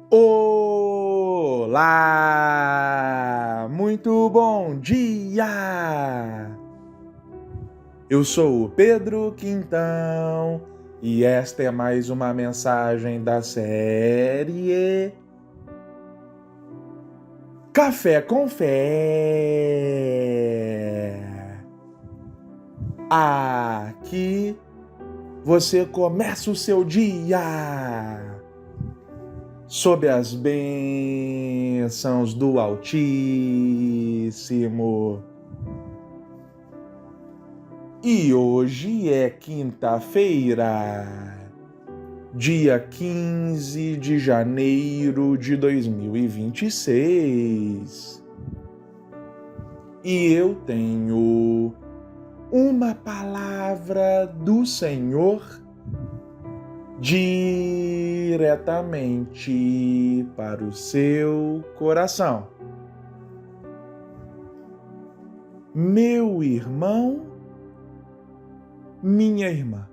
Olá! Muito bom dia! Eu sou o Pedro Quintão e esta é mais uma mensagem da série Café com Fé. Aqui você começa o seu dia sob as bênçãos do Altíssimo. E hoje é quinta-feira, dia 15 de janeiro de 2026. E eu tenho uma palavra do Senhor diretamente para o seu coração. Meu irmão, minha irmã,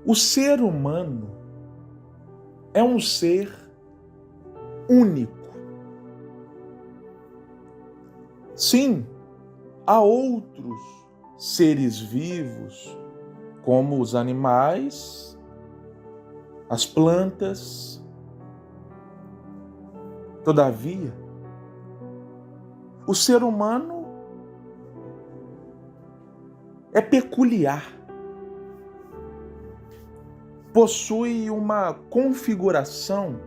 o ser humano é um ser único. Sim, há outros seres vivos, como os animais, as plantas. Todavia, o ser humano é peculiar. Possui uma configuração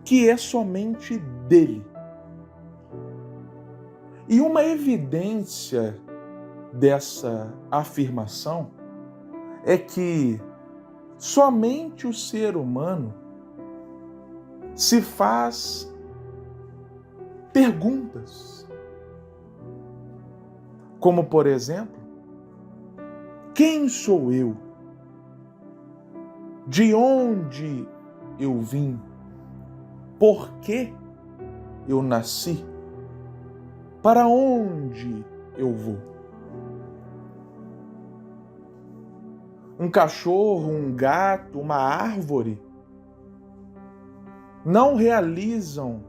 que é somente dele. E uma evidência dessa afirmação é que somente o ser humano se faz perguntas, como por exemplo, quem sou eu? De onde eu vim? Por que eu nasci? Para onde eu vou? Um cachorro, um gato, uma árvore não realizam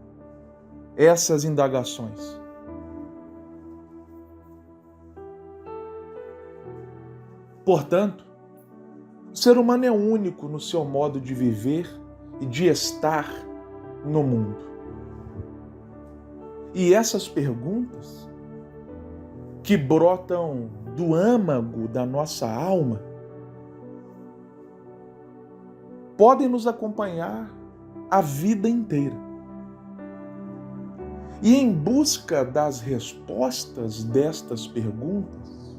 essas indagações. Portanto, o ser humano é único no seu modo de viver e de estar no mundo. E essas perguntas que brotam do âmago da nossa alma podem nos acompanhar a vida inteira. E em busca das respostas destas perguntas,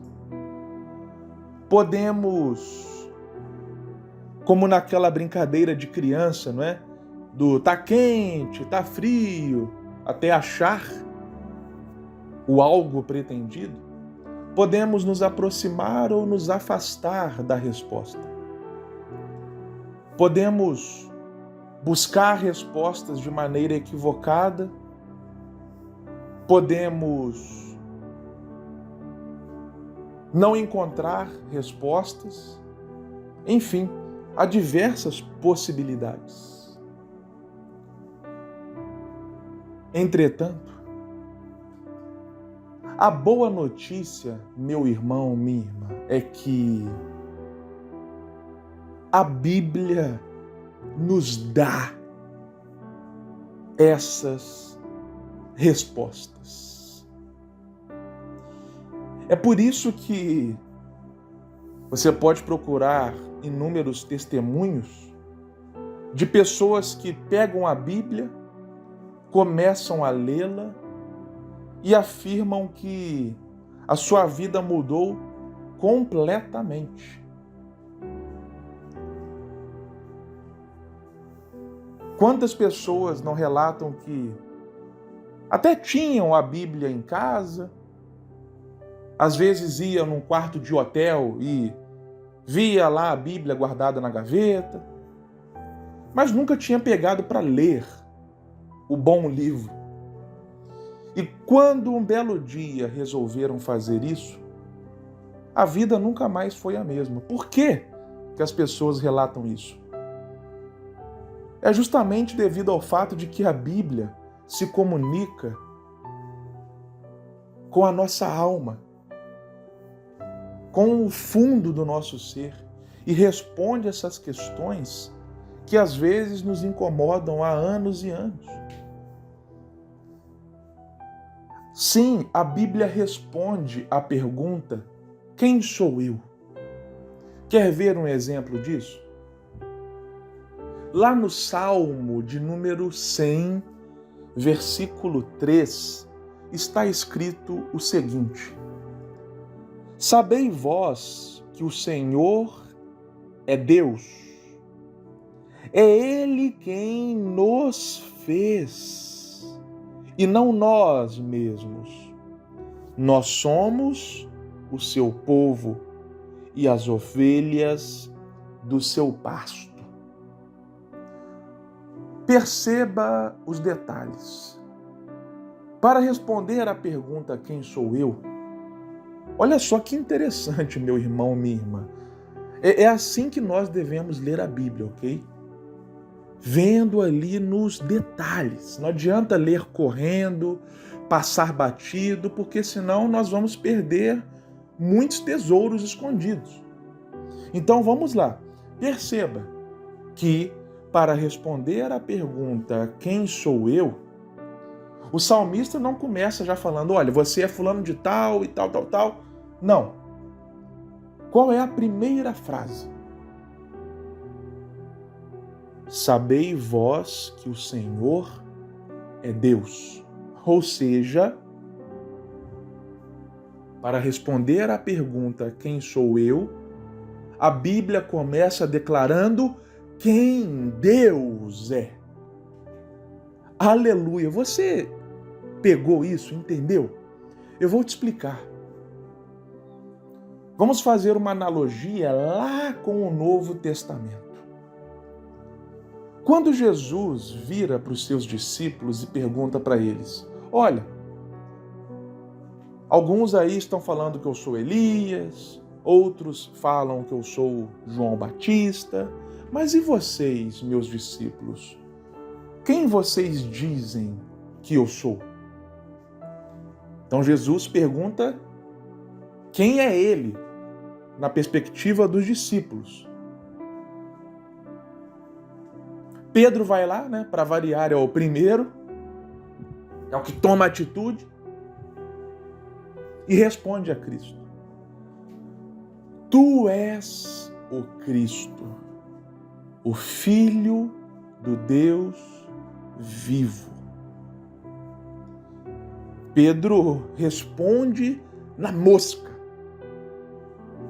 podemos, como naquela brincadeira de criança, não é? Do tá quente, tá frio, até achar o algo pretendido, podemos nos aproximar ou nos afastar da resposta. Podemos buscar respostas de maneira equivocada, podemos não encontrar respostas, enfim, há diversas possibilidades. Entretanto, a boa notícia, meu irmão, minha irmã, é que a Bíblia nos dá essas respostas. É por isso que você pode procurar inúmeros testemunhos de pessoas que pegam a Bíblia, começam a lê-la e afirmam que a sua vida mudou completamente. Quantas pessoas não relatam que até tinham a Bíblia em casa, às vezes ia num quarto de hotel e via lá a Bíblia guardada na gaveta, mas nunca tinha pegado para ler o bom livro. E quando um belo dia resolveram fazer isso, a vida nunca mais foi a mesma. Por quê que as pessoas relatam isso? É justamente devido ao fato de que a Bíblia se comunica com a nossa alma, com o fundo do nosso ser e responde essas questões que às vezes nos incomodam há anos e anos. Sim, a Bíblia responde à pergunta: quem sou eu? Quer ver um exemplo disso? Lá no Salmo de número 100, versículo 3, está escrito o seguinte: sabei vós que o Senhor é Deus, é Ele quem nos fez, e não nós mesmos. Nós somos o seu povo e as ovelhas do seu pasto. Perceba os detalhes. Para responder à pergunta quem sou eu, olha só que interessante, meu irmão, minha irmã. É assim que nós devemos ler a Bíblia, ok? Vendo ali nos detalhes. Não adianta ler correndo, passar batido, porque senão nós vamos perder muitos tesouros escondidos. Então vamos lá. Perceba que para responder à pergunta quem sou eu, o salmista não começa já falando, olha, você é fulano de tal e tal, tal, tal. Não. Qual é a primeira frase? Sabei vós que o Senhor é Deus. Ou seja, para responder à pergunta quem sou eu, a Bíblia começa declarando quem Deus é. Aleluia! Você pegou isso? Entendeu? Eu vou te explicar. Vamos fazer uma analogia lá com o Novo Testamento. Quando Jesus vira para os seus discípulos e pergunta para eles, olha, alguns aí estão falando que eu sou Elias, outros falam que eu sou João Batista, mas e vocês, meus discípulos? Quem vocês dizem que eu sou? Então Jesus pergunta quem é ele, na perspectiva dos discípulos. Pedro vai lá, para variar, é o primeiro, é o que toma atitude e responde a Cristo. Tu és o Cristo, o Filho do Deus vivo. Pedro responde na mosca.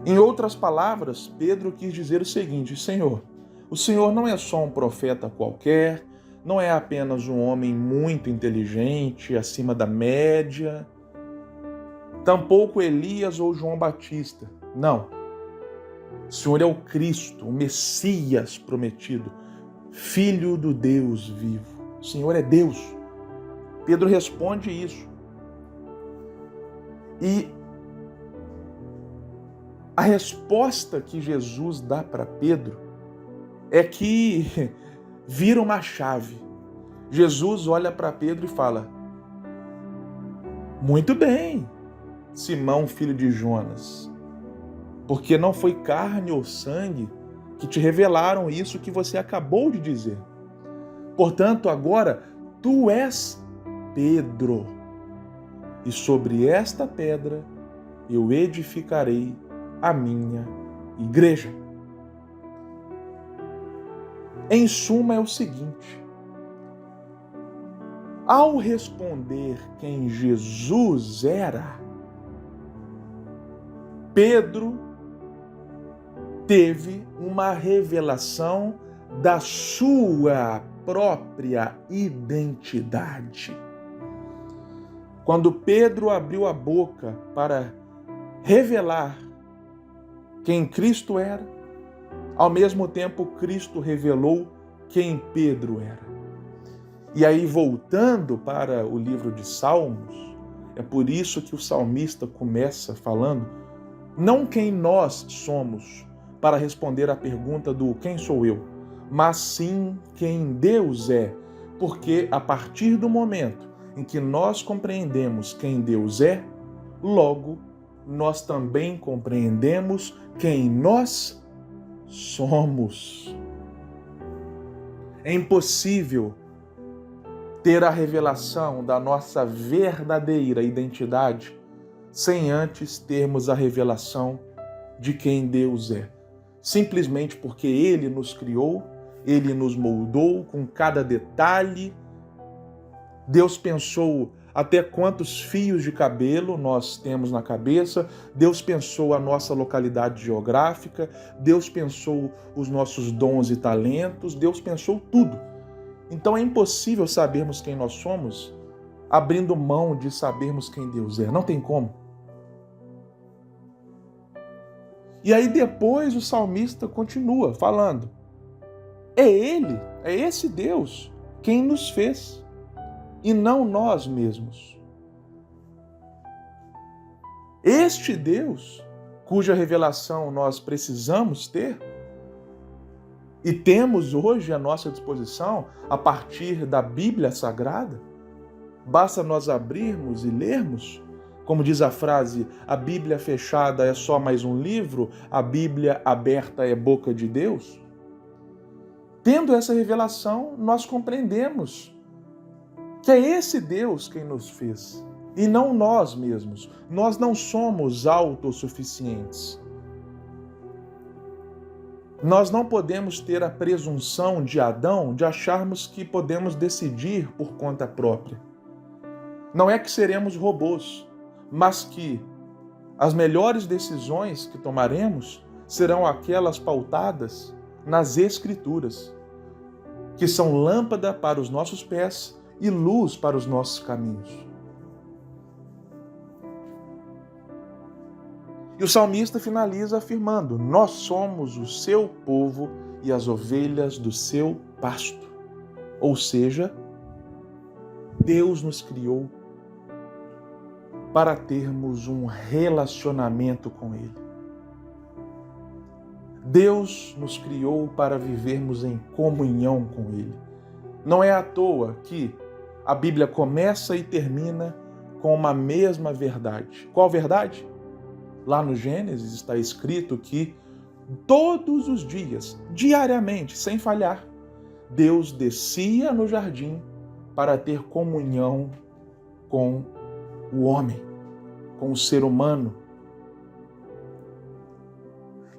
Em outras palavras, Pedro quis dizer o seguinte: Senhor, o Senhor não é só um profeta qualquer, não é apenas um homem muito inteligente, acima da média, tampouco Elias ou João Batista. Não. O Senhor é o Cristo, o Messias prometido, Filho do Deus vivo. O Senhor é Deus. Pedro responde isso. E a resposta que Jesus dá para Pedro é que vira uma chave. Jesus olha para Pedro e fala: muito bem, Simão, filho de Jonas, porque não foi carne ou sangue que te revelaram isso que você acabou de dizer. Portanto, agora tu és Pedro, e sobre esta pedra eu edificarei a minha igreja. Em suma, é o seguinte: ao responder quem Jesus era, Pedro teve uma revelação da sua própria identidade. Quando Pedro abriu a boca para revelar quem Cristo era, ao mesmo tempo Cristo revelou quem Pedro era. E aí, voltando para o livro de Salmos, é por isso que o salmista começa falando não quem nós somos, para responder à pergunta do quem sou eu, mas sim quem Deus é, porque a partir do momento em que nós compreendemos quem Deus é, logo nós também compreendemos quem nós somos. É impossível ter a revelação da nossa verdadeira identidade sem antes termos a revelação de quem Deus é. Simplesmente porque Ele nos criou, Ele nos moldou com cada detalhe. Deus pensou até quantos fios de cabelo nós temos na cabeça, Deus pensou a nossa localidade geográfica, Deus pensou os nossos dons e talentos, Deus pensou tudo. Então é impossível sabermos quem nós somos abrindo mão de sabermos quem Deus é. Não tem como. E aí depois o salmista continua falando. É Ele, é esse Deus quem nos fez e não nós mesmos. Este Deus, cuja revelação nós precisamos ter, e temos hoje à nossa disposição a partir da Bíblia Sagrada, basta nós abrirmos e lermos, como diz a frase, a Bíblia fechada é só mais um livro, a Bíblia aberta é boca de Deus. Tendo essa revelação, nós compreendemos que é esse Deus quem nos fez, e não nós mesmos. Nós não somos autossuficientes. Nós não podemos ter a presunção de Adão de acharmos que podemos decidir por conta própria. Não é que seremos robôs, mas que as melhores decisões que tomaremos serão aquelas pautadas nas Escrituras, que são lâmpada para os nossos pés e luz para os nossos caminhos. E o salmista finaliza afirmando: nós somos o seu povo e as ovelhas do seu pasto. Ou seja, Deus nos criou para termos um relacionamento com Ele. Deus nos criou para vivermos em comunhão com Ele. Não é à toa que a Bíblia começa e termina com uma mesma verdade. Qual verdade? Lá no Gênesis está escrito que todos os dias, diariamente, sem falhar, Deus descia no jardim para ter comunhão com o homem, com o ser humano.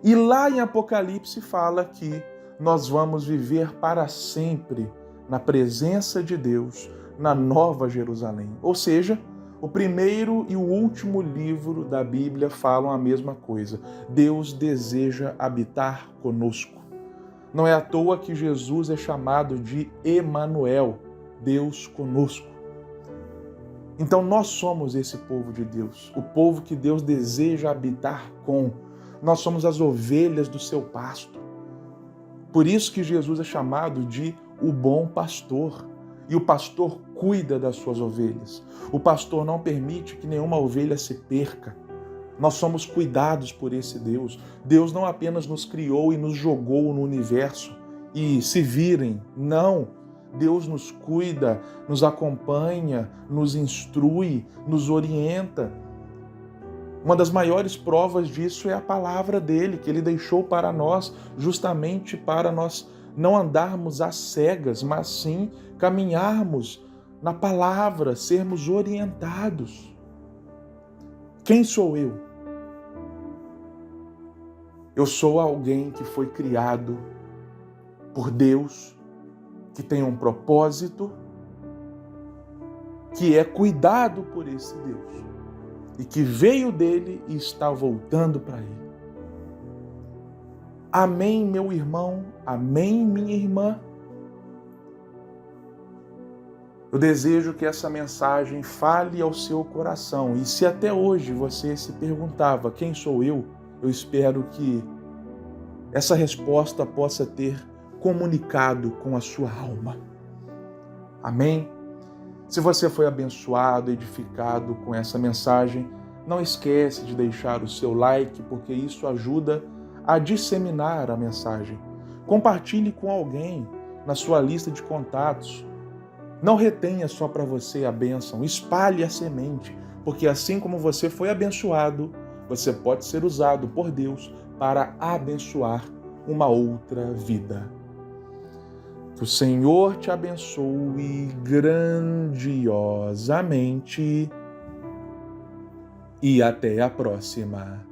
E lá em Apocalipse fala que nós vamos viver para sempre na presença de Deus, na Nova Jerusalém. Ou seja, o primeiro e o último livro da Bíblia falam a mesma coisa. Deus deseja habitar conosco. Não é à toa que Jesus é chamado de Emanuel, Deus conosco. Então nós somos esse povo de Deus, o povo que Deus deseja habitar com. Nós somos as ovelhas do seu pasto. Por isso que Jesus é chamado de o bom pastor. E o pastor cuida das suas ovelhas. O pastor não permite que nenhuma ovelha se perca. Nós somos cuidados por esse Deus. Deus não apenas nos criou e nos jogou no universo e se virem. Não. Deus nos cuida, nos acompanha, nos instrui, nos orienta. Uma das maiores provas disso é a palavra dele, que ele deixou para nós, justamente para nós não andarmos às cegas, mas sim caminharmos na palavra, sermos orientados. Quem sou eu? Eu sou alguém que foi criado por Deus, que tem um propósito, que é cuidado por esse Deus e que veio dele e está voltando para ele. Amém, meu irmão, amém, minha irmã. Eu desejo que essa mensagem fale ao seu coração. E se até hoje você se perguntava quem sou eu espero que essa resposta possa ter comunicado com a sua alma. Amém? Se você foi abençoado, edificado com essa mensagem, não esquece de deixar o seu like, porque isso ajuda a disseminar a mensagem. Compartilhe com alguém na sua lista de contatos. Não retenha só para você a bênção, espalhe a semente, porque assim como você foi abençoado, você pode ser usado por Deus para abençoar uma outra vida. Que o Senhor te abençoe grandiosamente e até a próxima.